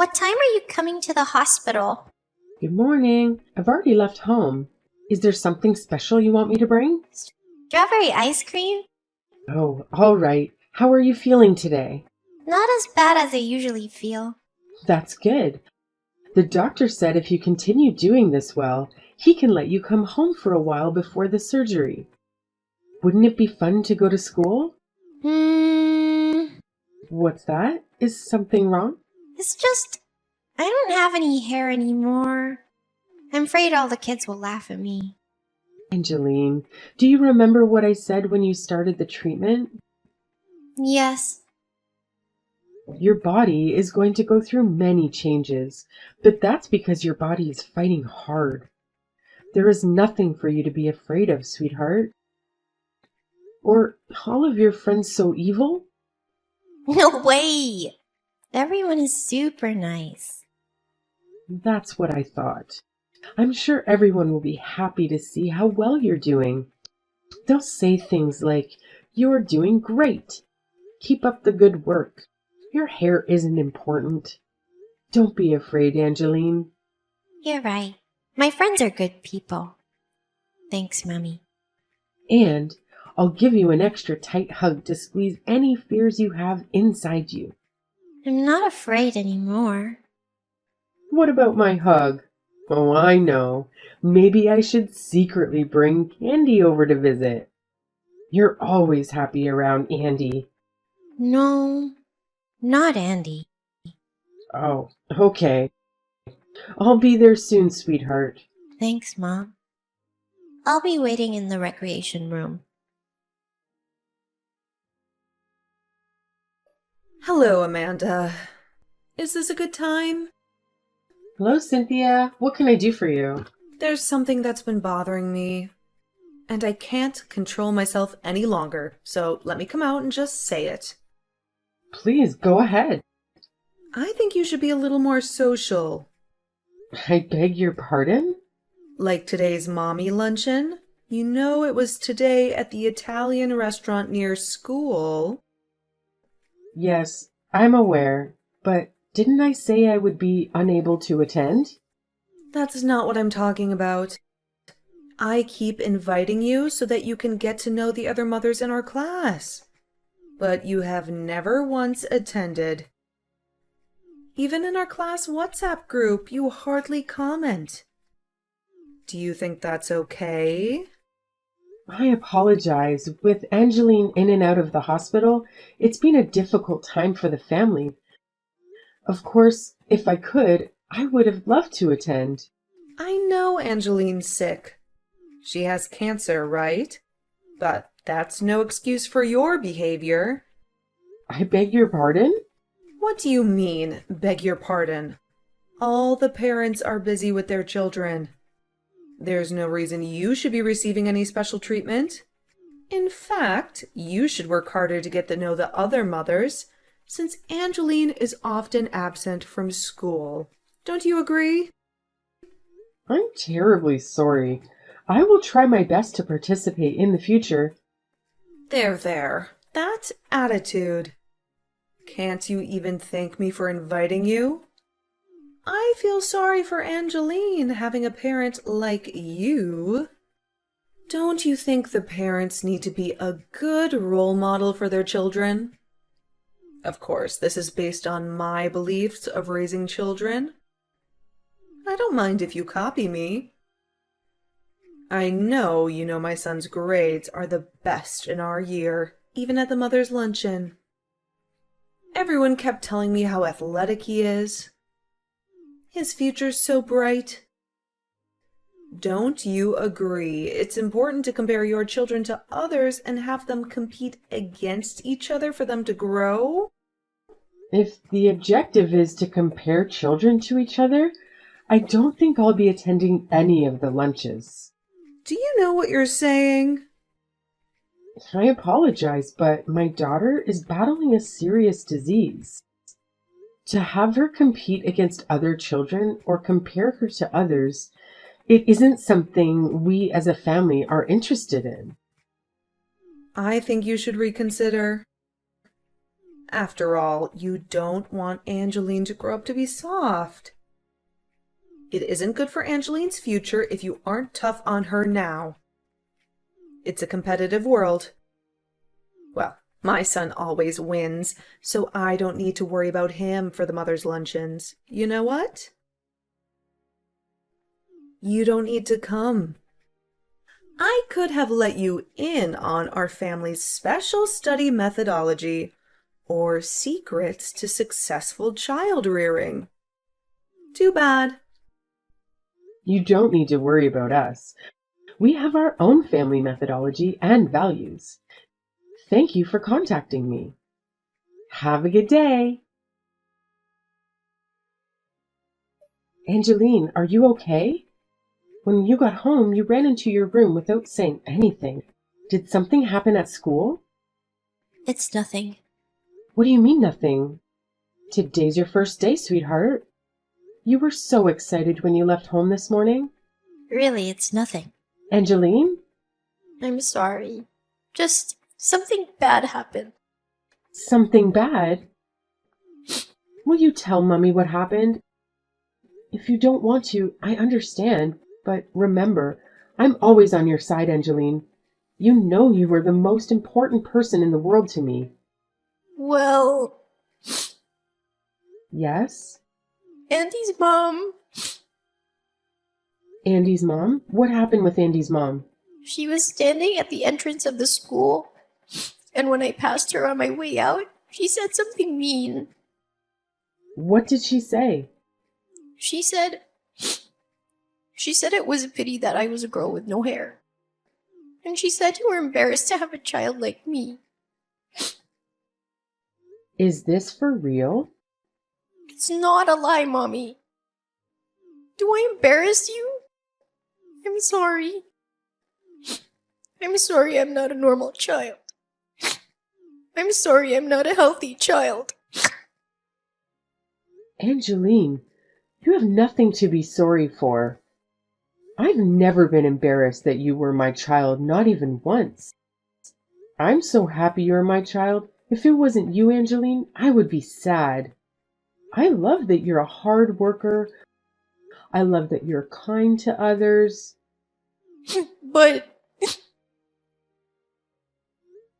What time are you coming to the hospital? Good morning. I've already left home. Is there something special you want me to bring? Strawberry ice cream? Oh, all right. How are you feeling today? Not as bad as I usually feel. That's good. The doctor said if you continue doing this well, he can let you come home for a while before the surgery. Wouldn't it be fun to go to school? Hmm, What's that? Is something wrong? it's just, I don't have any hair anymore. I'm afraid all the kids will laugh at me. Angeline, do you remember what I said when you started the treatment? Yes, Your body is going to go through many changes, but that's because your body is fighting hard. There is nothing for you to be afraid of, sweetheart. Or all of your friends so evil? no way. Everyone is super nice. That's what I thought. I'm sure everyone will be happy to see how well you're doing. They'll say things like, "You're doing great. Keep up the good work. Your hair isn't important." Don't be afraid, Angeline. You're right. My friends are good people. Thanks, Mommy. And I'll give you an extra tight hug to squeeze any fears you have inside you. I'm not afraid anymore. What about my hug? Oh, I know. Maybe I should secretly bring Candy over to visit. You're always happy around Andy. No, not Andy. Oh, okay. I'll be there soon, sweetheart. Thanks, Mom. I'll be waiting in the recreation room. Hello, Amanda. Is this a good time? Hello, Cynthia. What can I do for you? There's something that's been bothering me, and I can't control myself any longer, so let me come out and just say it. Please, go ahead. I think you should be a little more social. I beg your pardon? Like today's mommy luncheon. You know it was today at the Italian restaurant near school. Yes, I'm aware, but didn't I say I would be unable to attend? That's not what I'm talking about. I keep inviting you so that you can get to know the other mothers in our class. But you have never once attended. Even in our class WhatsApp group, you hardly comment. Do you think that's okay? I apologize. With Angeline in and out of the hospital, it's been a difficult time for the family. Of course, if I could, I would have loved to attend. I know Angeline's sick. She has cancer, right? But that's no excuse for your behavior. I beg your pardon? What do you mean, beg your pardon? All the parents are busy with their children. There's no reason you should be receiving any special treatment. In fact, you should work harder to get to know the other mothers, since Angeline is often absent from school. Don't you agree? I'm terribly sorry. I will try my best to participate in the future. There. That attitude. Can't you even thank me for inviting you? I feel sorry for Angeline having a parent like you. Don't you think the parents need to be a good role model for their children? Of course, this is based on my beliefs of raising children. I don't mind if you copy me. I know you know my son's grades are the best in our year, even at the mother's luncheon. Everyone kept telling me how athletic he is. His future's so bright. Don't you agree it's important to compare your children to others and have them compete against each other for them to grow? If the objective is to compare children to each other, I don't think I'll be attending any of the lunches. Do you know what you're saying? I apologize, but my daughter is battling a serious disease. To have her compete against other children or compare her to others, it isn't something we as a family are interested in. I think you should reconsider. After all, you don't want Angeline to grow up to be soft. It isn't good for Angeline's future if you aren't tough on her now. It's a competitive world. Well, my son always wins, so I don't need to worry about him for the mother's luncheons. You know what? You don't need to come. I could have let you in on our family's special study methodology or secrets to successful child rearing. Too bad. You don't need to worry about us. We have our own family methodology and values. Thank you for contacting me. Have a good day. Angeline, are you okay? When you got home, you ran into your room without saying anything. Did something happen at school? It's nothing. What do you mean nothing? Today's your first day, sweetheart. You were so excited when you left home this morning. Really, it's nothing. Angeline? I'm sorry. Just something bad happened. Something bad? Will you tell Mummy what happened? If you don't want to, I understand. But remember, I'm always on your side, Angeline. You know you were the most important person in the world to me. Well, Yes? Andy's mom, Andy's mom? What happened with Andy's mom? she was standing at the entrance of the school, and when I passed her on my way out, she said something mean. What did she say? She said it was a pity that I was a girl with no hair. And she said you were embarrassed to have a child like me. Is this for real? It's not a lie, Mommy. Do I embarrass you? I'm sorry. I'm sorry I'm not a normal child. I'm sorry I'm not a healthy child. Angeline, you have nothing to be sorry for. I've never been embarrassed that you were my child, not even once. I'm so happy you're my child. If it wasn't you, Angeline, I would be sad. I love that you're a hard worker. I love that you're kind to others. But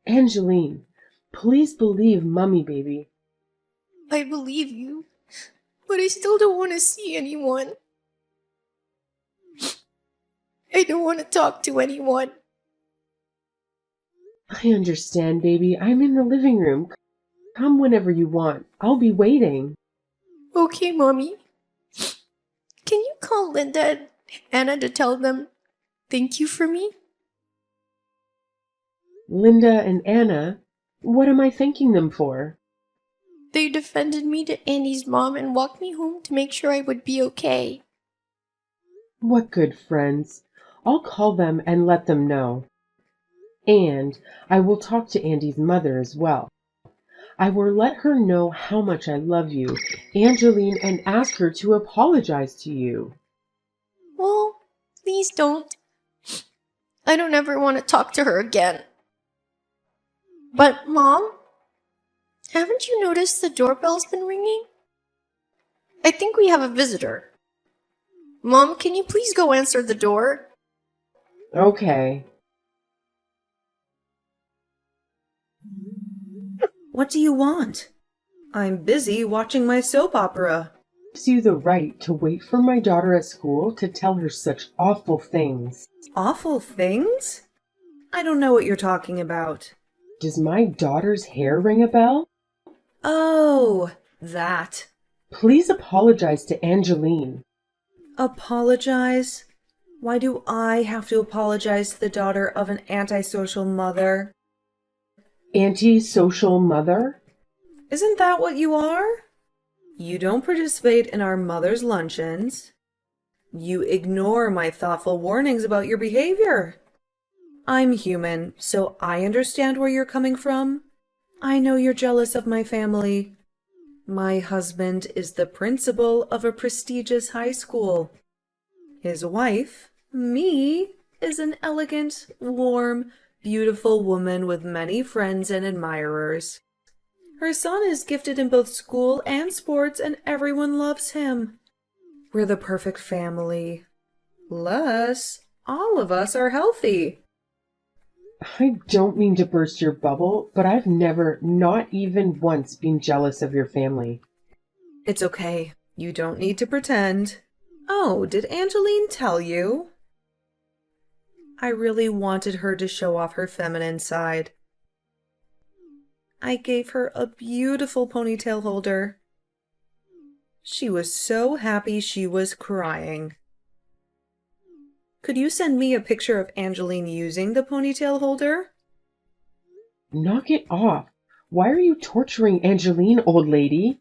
Angeline, please believe Mummy, baby. I believe you. But I still don't want to see anyone. I don't want to talk to anyone. I understand, baby. I'm in the living room. Come whenever you want. I'll be waiting. Okay, Mommy. Can you call Linda and Anna to tell them thank you for me? Linda and Anna, what am I thanking them for? They defended me to Andy's mom and walked me home to make sure I would be okay. What good friends. I'll call them and let them know. And I will talk to Andy's mother as well. I will let her know how much I love you, Angeline, and ask her to apologize to you. Well, please don't. I don't ever want to talk to her again. But, Mom, haven't you noticed the doorbell's been ringing? I think we have a visitor. Mom, can you please go answer the door? Okay. What do you want? I'm busy watching my soap opera. Gives you the right to wait for my daughter at school to tell her such awful things. Awful things? I don't know what you're talking about. Does my daughter's hair ring a bell? Oh, that. Please apologize to Angeline. Apologize? Why do I have to apologize to the daughter of an antisocial mother? Anti-social mother? Isn't that what you are? You don't participate in our mother's luncheons. You ignore my thoughtful warnings about your behavior. I'm human, so I understand where you're coming from. I know you're jealous of my family. My husband is the principal of a prestigious high school. His wife, me, is an elegant, warm, beautiful woman with many friends and admirers. Her son is gifted in both school and sports, and everyone loves him. We're the perfect family. Plus, all of us are healthy. I don't mean to burst your bubble, but I've never, not even once, been jealous of your family. It's okay. You don't need to pretend. Oh, did Angeline tell you? I really wanted her to show off her feminine side. I gave her a beautiful ponytail holder. She was so happy she was crying. Could you send me a picture of Angeline using the ponytail holder? Knock it off. Why are you torturing Angeline, old lady?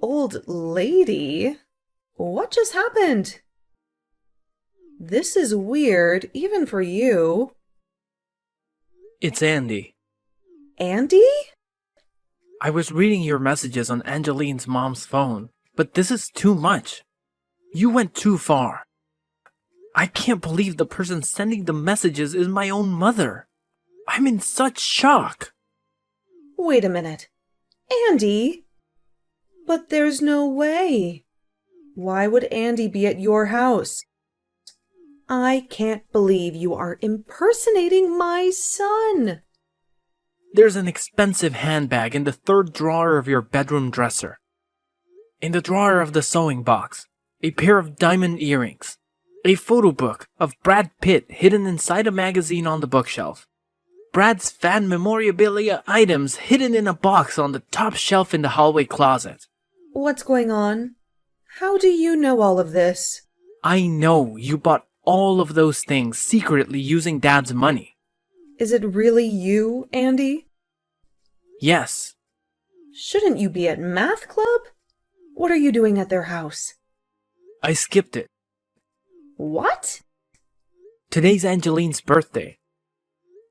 Old lady? What just happened? This is weird, even for you. It's Andy. Andy? I was reading your messages on Angeline's mom's phone, but this is too much. You went too far. I can't believe the person sending the messages is my own mother. I'm in such shock. Wait a minute. Andy? But there's no way. Why would Andy be at your house? I can't believe you are impersonating my son. There's an expensive handbag in the third drawer of your bedroom dresser. In the drawer of the sewing box, a pair of diamond earrings. A photo book of Brad Pitt hidden inside a magazine on the bookshelf. Brad's fan memorabilia items hidden in a box on the top shelf in the hallway closet. What's going on? How do you know all of this? I know you bought all of those things secretly using Dad's money. Is it really you, Andy? Yes. Shouldn't you be at math club? What are you doing at their house? I skipped it. What? Today's Angeline's birthday.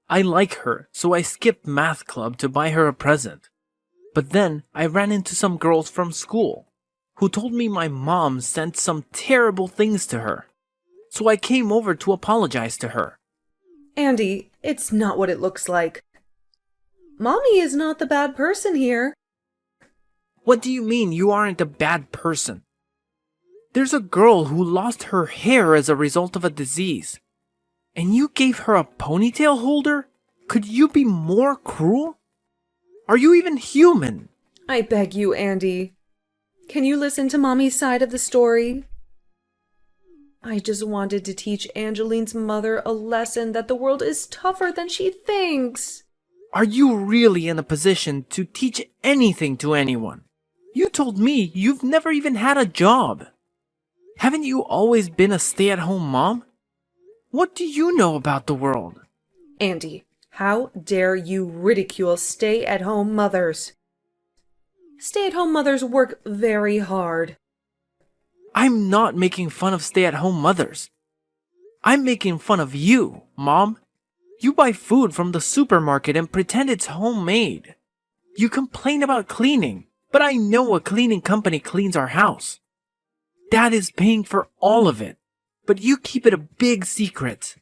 I like her, so I skipped math club to buy her a present. But then I ran into some girls from school who told me my mom sent some terrible things to her. So I came over to apologize to her. Andy, it's not what it looks like. Mommy is not the bad person here. What do you mean you aren't a bad person? There's a girl who lost her hair as a result of a disease. And you gave her a ponytail holder? Could you be more cruel? Are you even human? I beg you, Andy. Can you listen to Mommy's side of the story? I just wanted to teach Angeline's mother a lesson that the world is tougher than she thinks. Are you really in a position to teach anything to anyone? You told me you've never even had a job. Haven't you always been a stay-at-home mom? What do you know about the world? Andy, how dare you ridicule stay-at-home mothers? Stay-at-home mothers work very hard. I'm not making fun of stay-at-home mothers. I'm making fun of you, Mom. You buy food from the supermarket and pretend it's homemade. You complain about cleaning, but I know a cleaning company cleans our house. Dad is paying for all of it, but you keep it a big secret.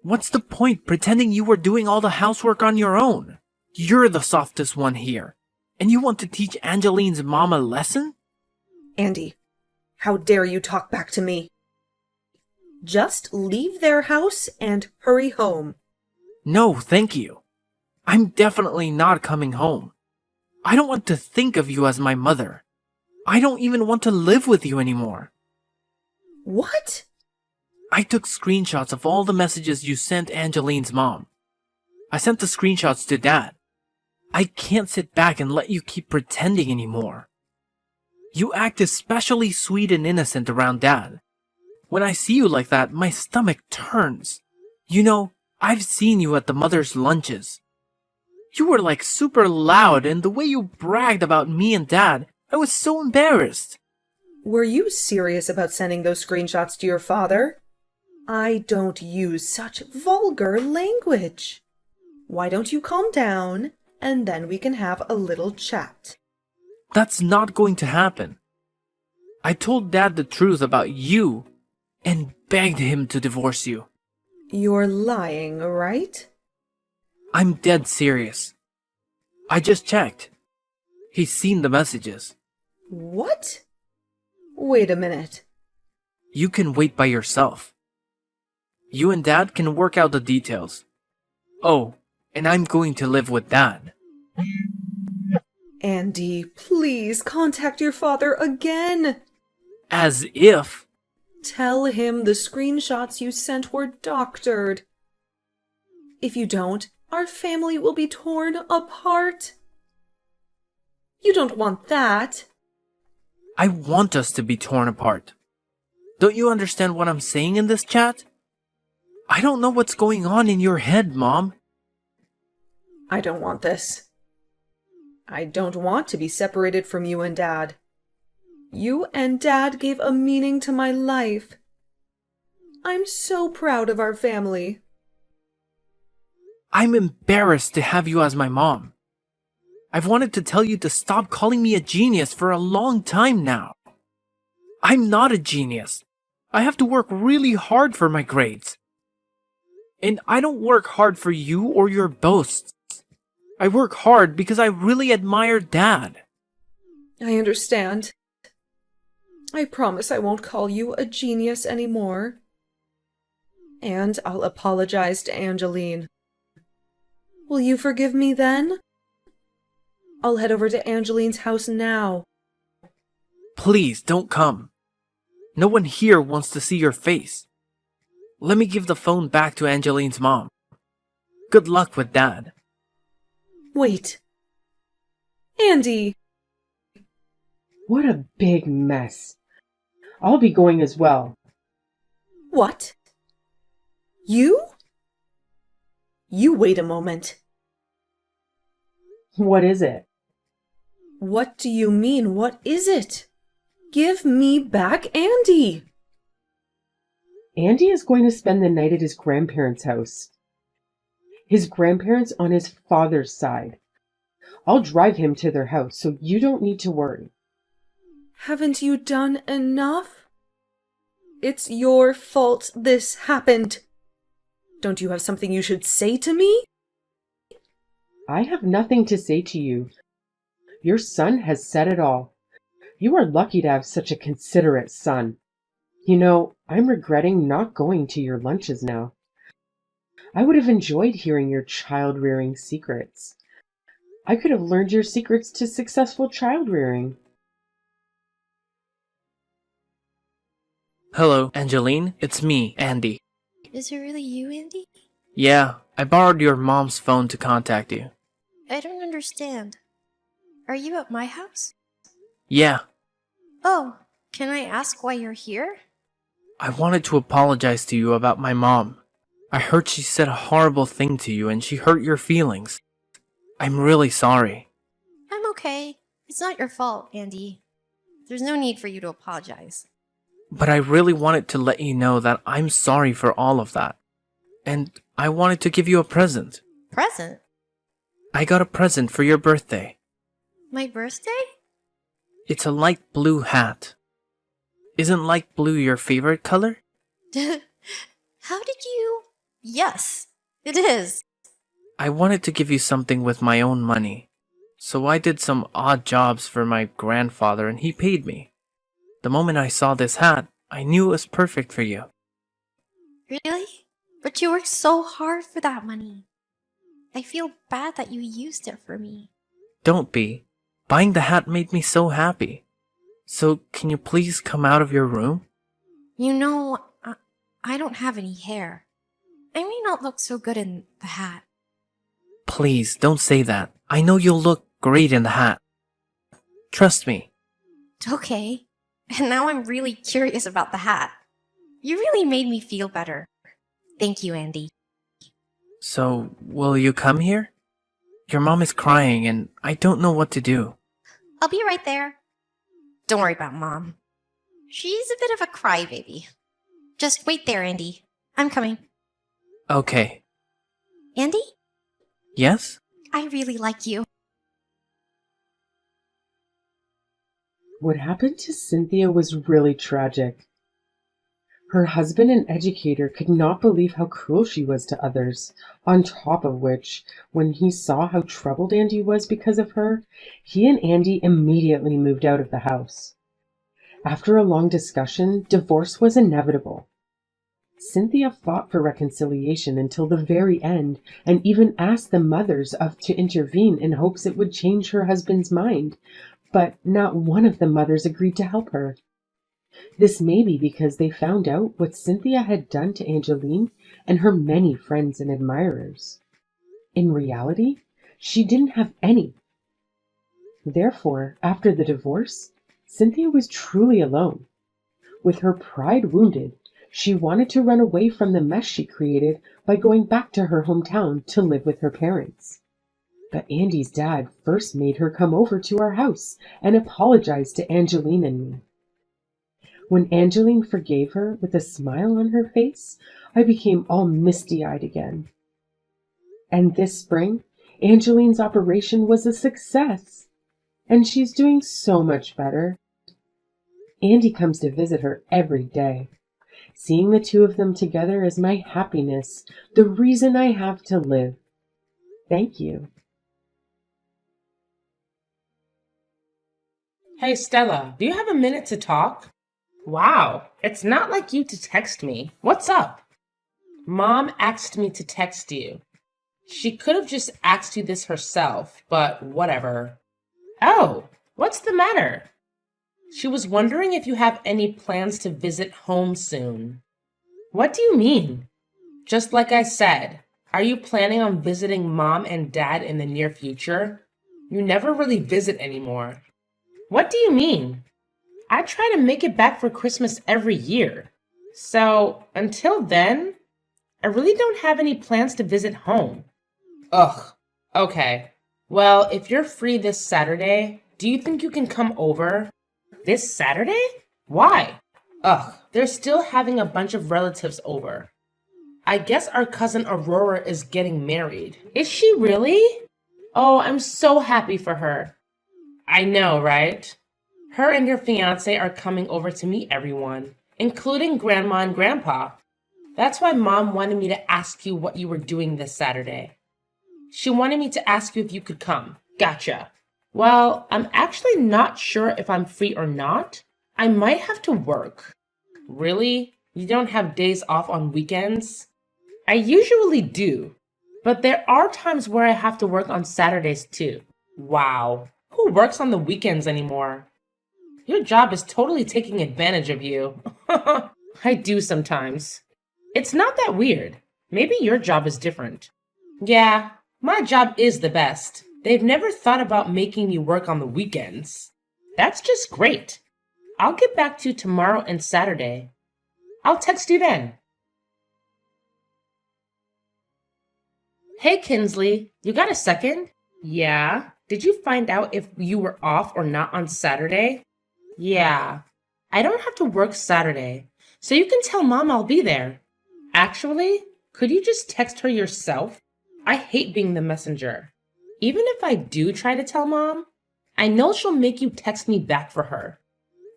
What's the point pretending you were doing all the housework on your own? You're the softest one here, and you want to teach Angeline's mom a lesson? Andy, how dare you talk back to me? Just leave their house and hurry home. No, thank you. I'm definitely not coming home. I don't want to think of you as my mother. I don't even want to live with you anymore. What? I took screenshots of all the messages you sent Angeline's mom. I sent the screenshots to Dad. I can't sit back and let you keep pretending anymore. You act especially sweet and innocent around Dad. When I see you like that, my stomach turns. You know, I've seen you at the mother's lunches. You were like super loud, and the way you bragged about me and Dad, I was so embarrassed. Were you serious about sending those screenshots to your father? I don't use such vulgar language. Why don't you calm down, and then we can have a little chat. That's not going to happen. I told Dad the truth about you and begged him to divorce you. You're lying, right? I'm dead serious. I just checked. He's seen the messages. What? Wait a minute. You can wait by yourself. You and Dad can work out the details. Oh, and I'm going to live with Dad. Andy, please contact your father again. As if. Tell him the screenshots you sent were doctored. If you don't, our family will be torn apart. You don't want that. I want us to be torn apart. Don't you understand what I'm saying in this chat? I don't know what's going on in your head, Mom. I don't want this. I don't want to be separated from you and Dad. You and Dad gave a meaning to my life. I'm so proud of our family. I'm embarrassed to have you as my mom. I've wanted to tell you to stop calling me a genius for a long time now. I'm not a genius. I have to work really hard for my grades. And I don't work hard for you or your boasts. I work hard because I really admire Dad. I understand. I promise I won't call you a genius anymore. And I'll apologize to Angeline. Will you forgive me then? I'll head over to Angeline's house now. Please don't come. No one here wants to see your face. Let me give the phone back to Angeline's mom. Good luck with Dad. Wait. Andy! What a big mess. I'll be going as well. What? You? You wait a moment. What is it? What do you mean, what is it? Give me back Andy! Andy is going to spend the night at his grandparents' house. His grandparents on his father's side. I'll drive him to their house, so you don't need to worry. Haven't you done enough? It's your fault this happened. Don't you have something you should say to me? I have nothing to say to you. Your son has said it all. You are lucky to have such a considerate son. You know, I'm regretting not going to your lunches now. I would have enjoyed hearing your child-rearing secrets. I could have learned your secrets to successful child-rearing. Hello, Angeline. It's me, Andy. Is it really you, Andy? Yeah, I borrowed your mom's phone to contact you. I don't understand. Are you at my house? Yeah, Oh, can I ask why you're here? I wanted to apologize to you about my mom. I heard she said a horrible thing to you and she hurt your feelings. I'm really sorry. I'm okay. It's not your fault, Andy. There's no need for you to apologize. But I really wanted to let you know that I'm sorry for all of that. And I wanted to give you a present. Present? I got a present for your birthday. My birthday? It's a light blue hat. Isn't light blue your favorite color? How did you... Yes, it is. I wanted to give you something with my own money. So I did some odd jobs for my grandfather and he paid me. The moment I saw this hat, I knew it was perfect for you. Really? But you worked so hard for that money. I feel bad that you used it for me. Don't be. Buying the hat made me so happy. So can you please come out of your room? You know, I don't have any hair. I may not look so good in the hat. Please, don't say that. I know you'll look great in the hat. Trust me. Okay. And now I'm really curious about the hat. You really made me feel better. Thank you, Andy. So, will you come here? Your mom is crying and I don't know what to do. I'll be right there. Don't worry about Mom. She's a bit of a crybaby. Just wait there, Andy. I'm coming. Okay. Andy? Yes? I really like you. What happened to Cynthia was really tragic. Her husband, an educator, could not believe how cruel she was to others, on top of which, when he saw how troubled Andy was because of her, he and Andy immediately moved out of the house. After a long discussion, divorce was inevitable. Cynthia fought for reconciliation until the very end, and even asked the mothers to intervene in hopes it would change her husband's mind, but not one of the mothers agreed to help her. This may be because they found out what Cynthia had done to Angeline and her many friends and admirers. In reality, she didn't have any. Therefore, after the divorce, Cynthia was truly alone. With her pride wounded, she wanted to run away from the mess she created by going back to her hometown to live with her parents. But Andy's dad first made her come over to our house and apologize to Angeline and me. When Angeline forgave her with a smile on her face, I became all misty-eyed again. And this spring, Angeline's operation was a success, and she's doing so much better. Andy comes to visit her every day. Seeing the two of them together is my happiness, the reason I have to live. Thank you. Hey Stella, do you have a minute to talk? Wow, it's not like you to text me. What's up? Mom asked me to text you. She could have just asked you this herself, but whatever. Oh, what's the matter? She was wondering if you have any plans to visit home soon. What do you mean? Just like I said, are you planning on visiting Mom and Dad in the near future? You never really visit anymore. What do you mean? I try to make it back for Christmas every year. So, until then, I really don't have any plans to visit home. Ugh, okay. Well, if you're free this Saturday, do you think you can come over? This Saturday? Why? Ugh, they're still having a bunch of relatives over. I guess our cousin Aurora is getting married. Is she really? Oh, I'm so happy for her. I know, right? Her and her fiancé are coming over to meet everyone, including Grandma and Grandpa. That's why Mom wanted me to ask you what you were doing this Saturday. She wanted me to ask you if you could come. Gotcha. Well, I'm actually not sure if I'm free or not. I might have to work. Really? You don't have days off on weekends? I usually do, but there are times where I have to work on Saturdays too. Wow. Who works on the weekends anymore? Your job is totally taking advantage of you. I do sometimes. It's not that weird. Maybe your job is different. Yeah, my job is the best. They've never thought about making me work on the weekends. That's just great. I'll get back to you tomorrow and Saturday. I'll text you then. Hey Kinsley, you got a second? Yeah. Did you find out if you were off or not on Saturday? Yeah. I don't have to work Saturday, so you can tell Mom I'll be there. Actually, could you just text her yourself? I hate being the messenger. Even if I do try to tell Mom, I know she'll make you text me back for her.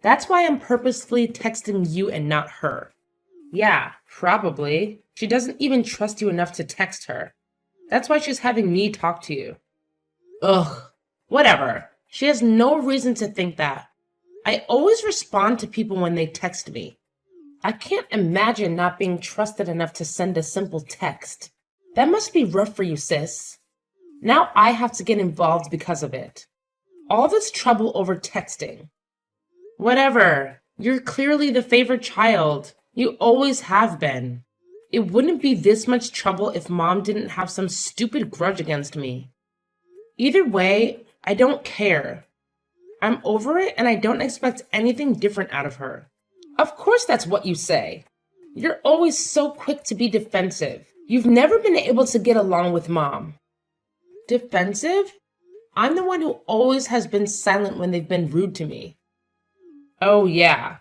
That's why I'm purposefully texting you and not her. Yeah, probably. She doesn't even trust you enough to text her. That's why she's having me talk to you. Ugh, whatever. She has no reason to think that. I always respond to people when they text me. I can't imagine not being trusted enough to send a simple text. That must be rough for you, sis. Now I have to get involved because of it. All this trouble over texting. Whatever. You're clearly the favorite child. You always have been. It wouldn't be this much trouble if Mom didn't have some stupid grudge against me. Either way, I don't care. I'm over it and I don't expect anything different out of her. Of course that's what you say. You're always so quick to be defensive. You've never been able to get along with Mom. Defensive? I'm the one who always has been silent when they've been rude to me. Oh yeah.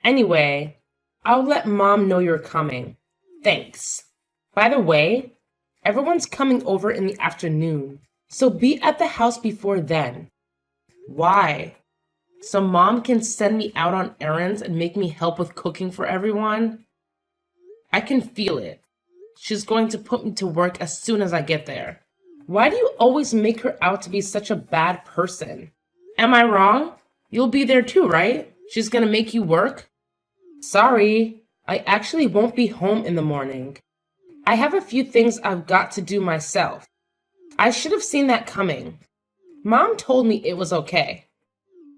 Anyway, I'll let Mom know you're coming. Thanks. By the way, everyone's coming over in the afternoon, so be at the house before then. Why? So Mom can send me out on errands and make me help with cooking for everyone? I can feel it. She's going to put me to work as soon as I get there. Why do you always make her out to be such a bad person? Am I wrong? You'll be there too, right? She's gonna make you work? Sorry, I actually won't be home in the morning. I have a few things I've got to do myself. I should have seen that coming. Mom told me it was okay.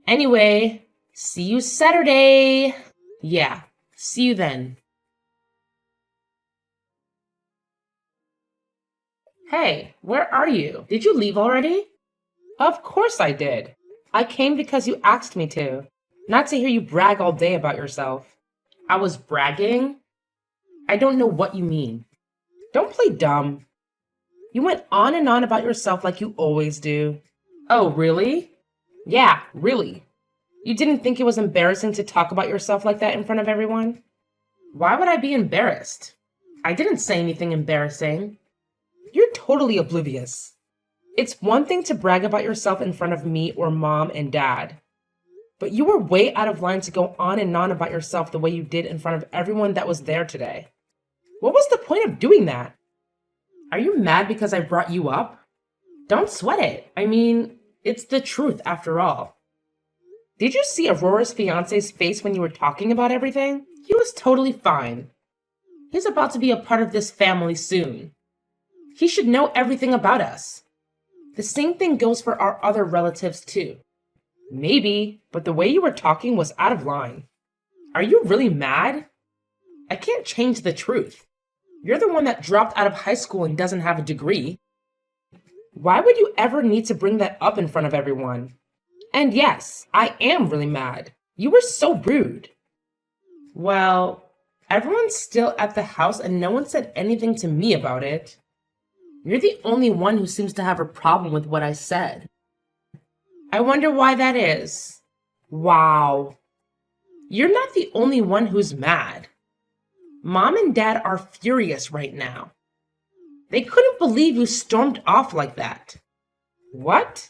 Anyway, see you Saturday. Yeah, see you then. Hey, where are you? Did you leave already? Of course I did. I came because you asked me to, not to hear you brag all day about yourself. I was bragging? I don't know what you mean. Don't play dumb. You went on and on about yourself like you always do. Oh, really? Yeah, really. You didn't think it was embarrassing to talk about yourself like that in front of everyone? Why would I be embarrassed? I didn't say anything embarrassing. You're totally oblivious. It's one thing to brag about yourself in front of me or mom and dad. But you were way out of line to go on and on about yourself the way you did in front of everyone that was there today. What was the point of doing that? Are you mad because I brought you up? Don't sweat it. I mean, it's the truth after all. Did you see Aurora's fiance's face when you were talking about everything? He was totally fine. He's about to be a part of this family soon. He should know everything about us. The same thing goes for our other relatives too. Maybe, but the way you were talking was out of line. Are you really mad? I can't change the truth. You're the one that dropped out of high school and doesn't have a degree. Why would you ever need to bring that up in front of everyone? And yes, I am really mad. You were so rude. Well, everyone's still at the house and no one said anything to me about it. You're the only one who seems to have a problem with what I said. I wonder why that is. Wow. You're not the only one who's mad. Mom and Dad are furious right now. They couldn't believe you stormed off like that. What?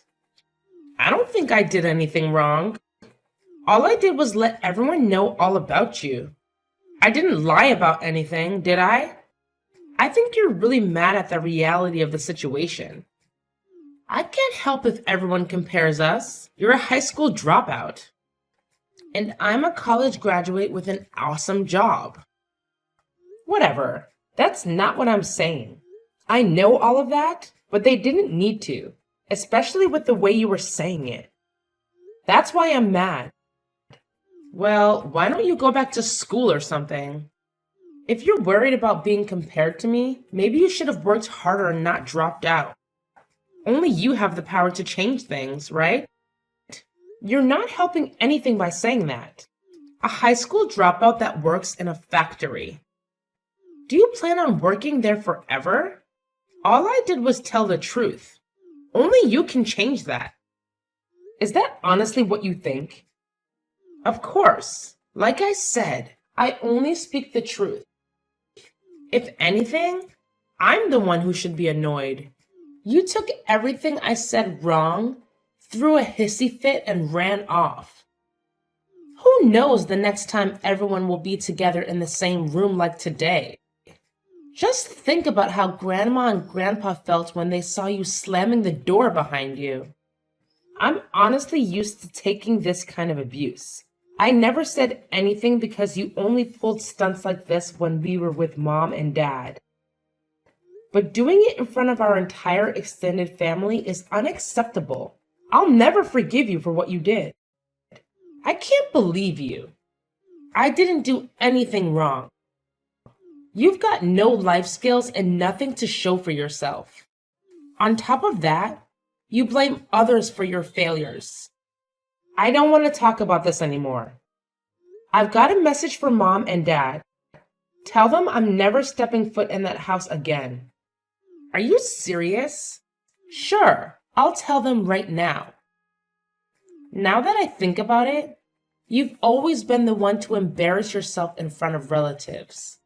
I don't think I did anything wrong. All I did was let everyone know all about you. I didn't lie about anything, did I? I think you're really mad at the reality of the situation. I can't help if everyone compares us. You're a high school dropout. And I'm a college graduate with an awesome job. Whatever. That's not what I'm saying. I know all of that, but they didn't need to, especially with the way you were saying it. That's why I'm mad. Well, why don't you go back to school or something? If you're worried about being compared to me, maybe you should have worked harder and not dropped out. Only you have the power to change things, right? You're not helping anything by saying that. A high school dropout that works in a factory. Do you plan on working there forever? All I did was tell the truth. Only you can change that. Is that honestly what you think? Of course. Like I said, I only speak the truth. If anything, I'm the one who should be annoyed. You took everything I said wrong, threw a hissy fit, and ran off. Who knows the next time everyone will be together in the same room like today? Just think about how Grandma and Grandpa felt when they saw you slamming the door behind you. I'm honestly used to taking this kind of abuse. I never said anything because you only pulled stunts like this when we were with Mom and Dad. But doing it in front of our entire extended family is unacceptable. I'll never forgive you for what you did. I can't believe you. I didn't do anything wrong. You've got no life skills and nothing to show for yourself. On top of that, you blame others for your failures. I don't want to talk about this anymore. I've got a message for Mom and Dad. Tell them I'm never stepping foot in that house again. Are you serious? Sure, I'll tell them right now. Now that I think about it, you've always been the one to embarrass yourself in front of relatives.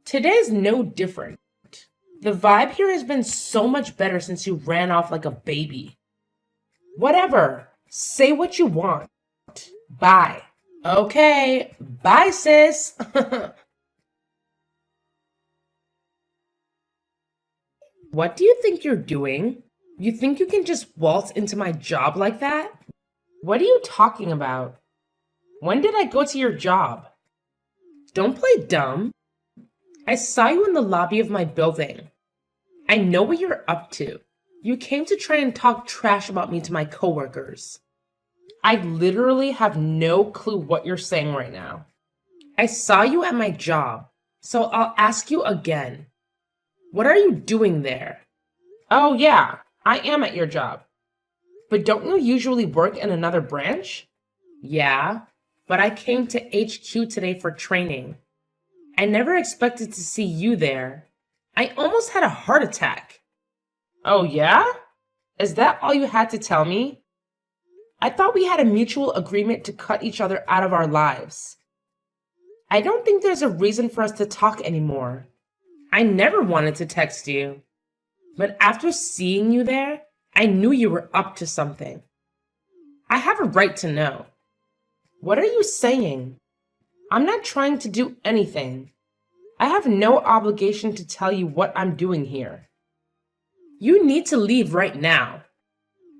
Today's no different. The vibe here has been so much better since you ran off like a baby. Whatever. Say what you want. Bye. Okay. Bye, sis. What do you think you're doing? You think you can just waltz into my job like that? What are you talking about? When did I go to your job? Don't play dumb. I saw you in the lobby of my building. I know what you're up to. You came to try and talk trash about me to my coworkers. I literally have no clue what you're saying right now. I saw you at my job, so I'll ask you again. What are you doing there? Oh yeah, I am at your job. But don't you usually work in another branch? Yeah, but I came to HQ today for training. I never expected to see you there. I almost had a heart attack. Oh yeah? Is that all you had to tell me? I thought we had a mutual agreement to cut each other out of our lives. I don't think there's a reason for us to talk anymore. I never wanted to text you. But after seeing you there, I knew you were up to something. I have a right to know. What are you saying? I'm not trying to do anything. I have no obligation to tell you what I'm doing here. You need to leave right now.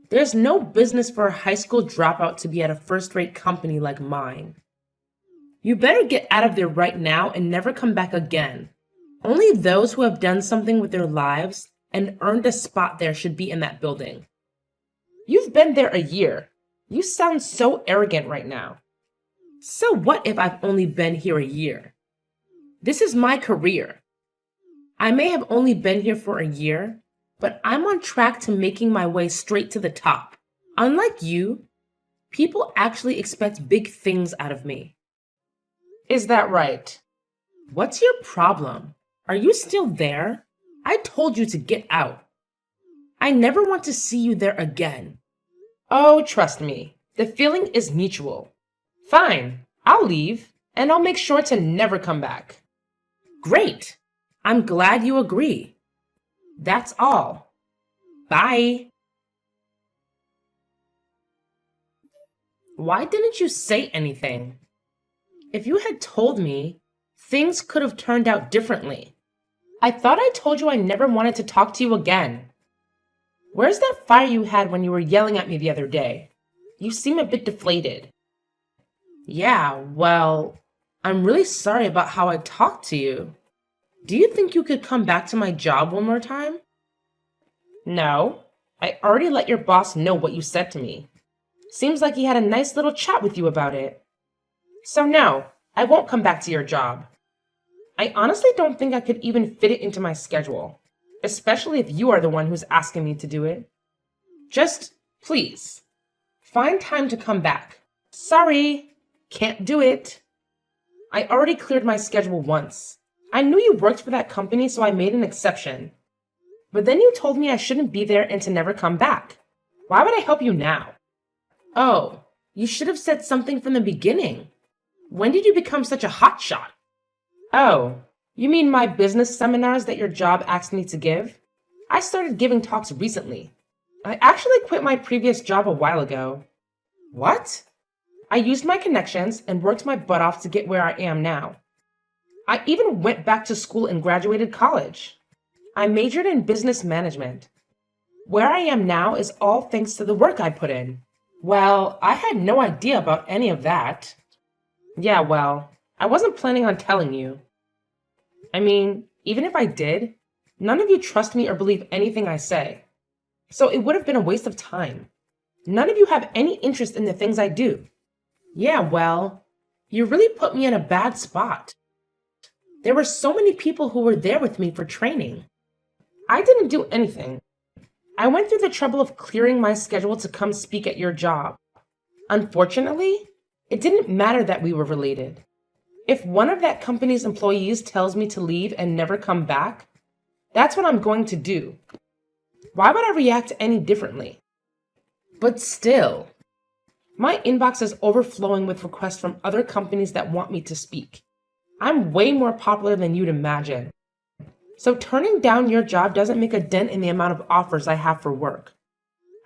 There's no business for a high school dropout to be at a first-rate company like mine. You better get out of there right now and never come back again. Only those who have done something with their lives and earned a spot there should be in that building. You've been there a year. You sound so arrogant right now. So what if I've only been here a year? This is my career. I may have only been here for a year, but I'm on track to making my way straight to the top. Unlike you, people actually expect big things out of me. Is that right? What's your problem? Are you still there? I told you to get out. I never want to see you there again. Oh, trust me, the feeling is mutual. Fine, I'll leave, and I'll make sure to never come back. Great. I'm glad you agree. That's all. Bye. Why didn't you say anything? If you had told me, things could have turned out differently. I thought I told you I never wanted to talk to you again. Where's that fire you had when you were yelling at me the other day? You seem a bit deflated. Yeah, well, I'm really sorry about how I talked to you. Do you think you could come back to my job one more time? No, I already let your boss know what you said to me. Seems like he had a nice little chat with you about it. So no, I won't come back to your job. I honestly don't think I could even fit it into my schedule, especially if you are the one who's asking me to do it. Just, please, find time to come back. Sorry, can't do it. I already cleared my schedule once. I knew you worked for that company, so I made an exception. But then you told me I shouldn't be there and to never come back. Why would I help you now? Oh, you should have said something from the beginning. When did you become such a hotshot? Oh, you mean my business seminars that your job asked me to give? I started giving talks recently. I actually quit my previous job a while ago. What? I used my connections and worked my butt off to get where I am now. I even went back to school and graduated college. I majored in business management. Where I am now is all thanks to the work I put in. Well, I had no idea about any of that. Yeah, well, I wasn't planning on telling you. I mean, even if I did, none of you trust me or believe anything I say. So it would have been a waste of time. None of you have any interest in the things I do. Yeah, well, you really put me in a bad spot. There were so many people who were there with me for training. I didn't do anything. I went through the trouble of clearing my schedule to come speak at your job. Unfortunately, it didn't matter that we were related. If one of that company's employees tells me to leave and never come back, that's what I'm going to do. Why would I react any differently? But still, my inbox is overflowing with requests from other companies that want me to speak. I'm way more popular than you'd imagine. So turning down your job doesn't make a dent in the amount of offers I have for work.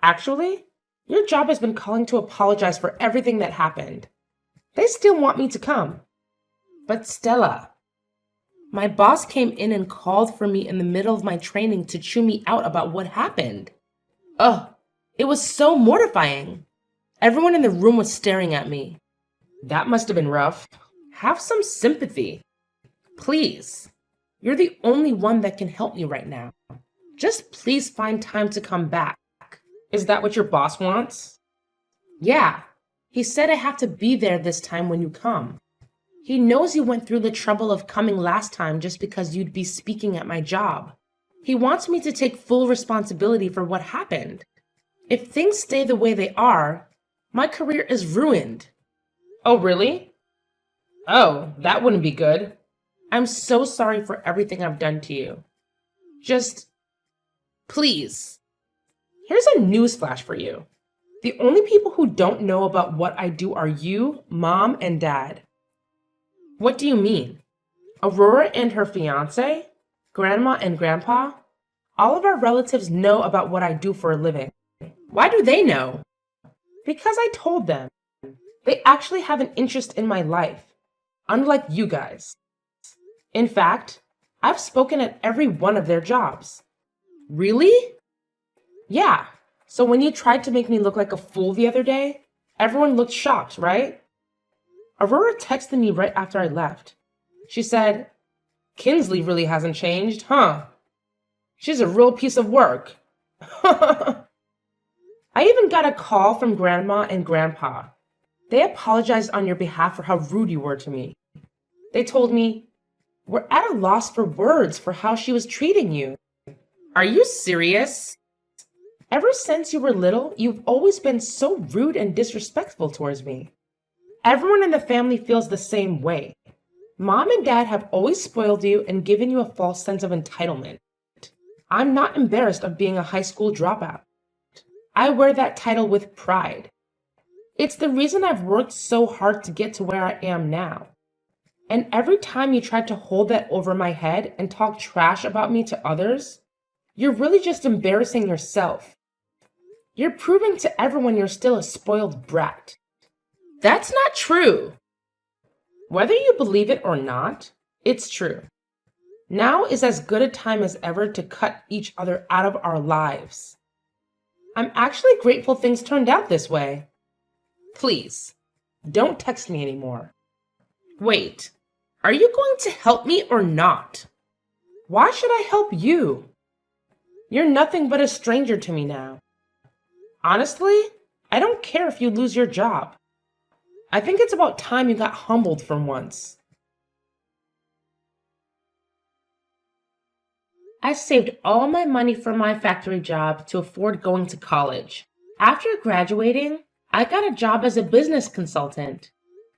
Actually, your job has been calling to apologize for everything that happened. They still want me to come. But Stella, My boss came in and called for me in the middle of my training to chew me out about what happened. Ugh, it was so mortifying. Everyone in the room was staring at me. That must have been rough. Have some sympathy. Please. You're the only one that can help me right now. Just please find time to come back. Is that what your boss wants? Yeah. He said I have to be there this time when you come. He knows you went through the trouble of coming last time just because you'd be speaking at my job. He wants me to take full responsibility for what happened. If things stay the way they are, my career is ruined. Oh, really? Oh, that wouldn't be good. I'm so sorry for everything I've done to you. Just, please. Here's a newsflash for you. The only people who don't know about what I do are you, Mom, and Dad. What do you mean? Aurora and her fiancé? Grandma and Grandpa? All of our relatives know about what I do for a living. Why do they know? Because I told them. They actually have an interest in my life, unlike you guys. In fact, I've spoken at every one of their jobs. Really? Yeah. So when you tried to make me look like a fool the other day, everyone looked shocked, right? Aurora texted me right after I left. She said, Kinsley really hasn't changed, huh? She's a real piece of work. I even got a call from Grandma and Grandpa. They apologized on your behalf for how rude you were to me. They told me, we're at a loss for words for how she was treating you. Are you serious? Ever since you were little, you've always been so rude and disrespectful towards me. Everyone in the family feels the same way. Mom and Dad have always spoiled you and given you a false sense of entitlement. I'm not embarrassed of being a high school dropout. I wear that title with pride. It's the reason I've worked so hard to get to where I am now. And every time you try to hold that over my head and talk trash about me to others, you're really just embarrassing yourself. You're proving to everyone you're still a spoiled brat. That's not true. Whether you believe it or not, it's true. Now is as good a time as ever to cut each other out of our lives. I'm actually grateful things turned out this way. Please, don't text me anymore. Wait, are you going to help me or not? Why should I help you? You're nothing but a stranger to me now. Honestly, I don't care if you lose your job. I think it's about time you got humbled for once. I saved all my money from my factory job to afford going to college. After graduating, I got a job as a business consultant.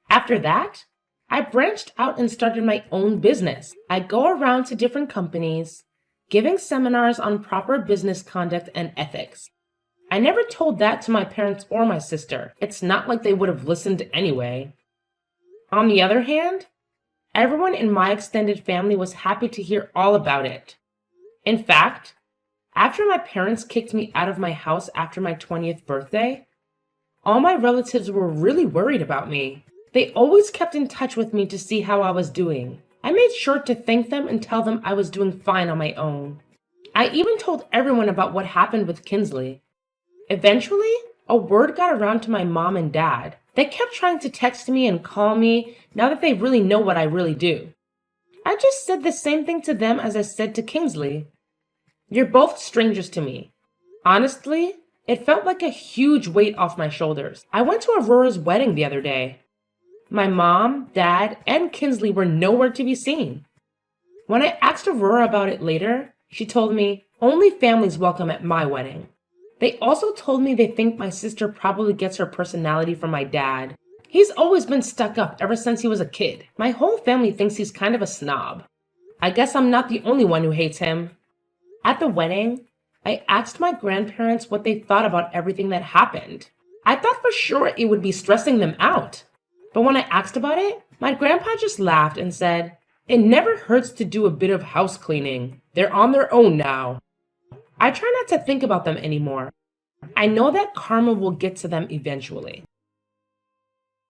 After that, I branched out and started my own business. I go around to different companies, giving seminars on proper business conduct and ethics. I never told that to my parents or my sister. It's not like they would have listened anyway. On the other hand, everyone in my extended family was happy to hear all about it. In fact, after my parents kicked me out of my house after my 20th birthday, all my relatives were really worried about me. They always kept in touch with me to see how I was doing. I made sure to thank them and tell them I was doing fine on my own. I even told everyone about what happened with Kinsley. Eventually, a word got around to my mom and dad. They kept trying to text me and call me now that they really know what I really do. I just said the same thing to them as I said to Kingsley. You're both strangers to me. Honestly, it felt like a huge weight off my shoulders. I went to Aurora's wedding the other day. My mom, dad, and Kinsley were nowhere to be seen. When I asked Aurora about it later, she told me, only family's welcome at my wedding. They also told me they think my sister probably gets her personality from my dad. He's always been stuck up ever since he was a kid. My whole family thinks he's kind of a snob. I guess I'm not the only one who hates him. At the wedding, I asked my grandparents what they thought about everything that happened. I thought for sure it would be stressing them out. But when I asked about it, my grandpa just laughed and said, it never hurts to do a bit of house cleaning. They're on their own now. I try not to think about them anymore. I know that karma will get to them eventually.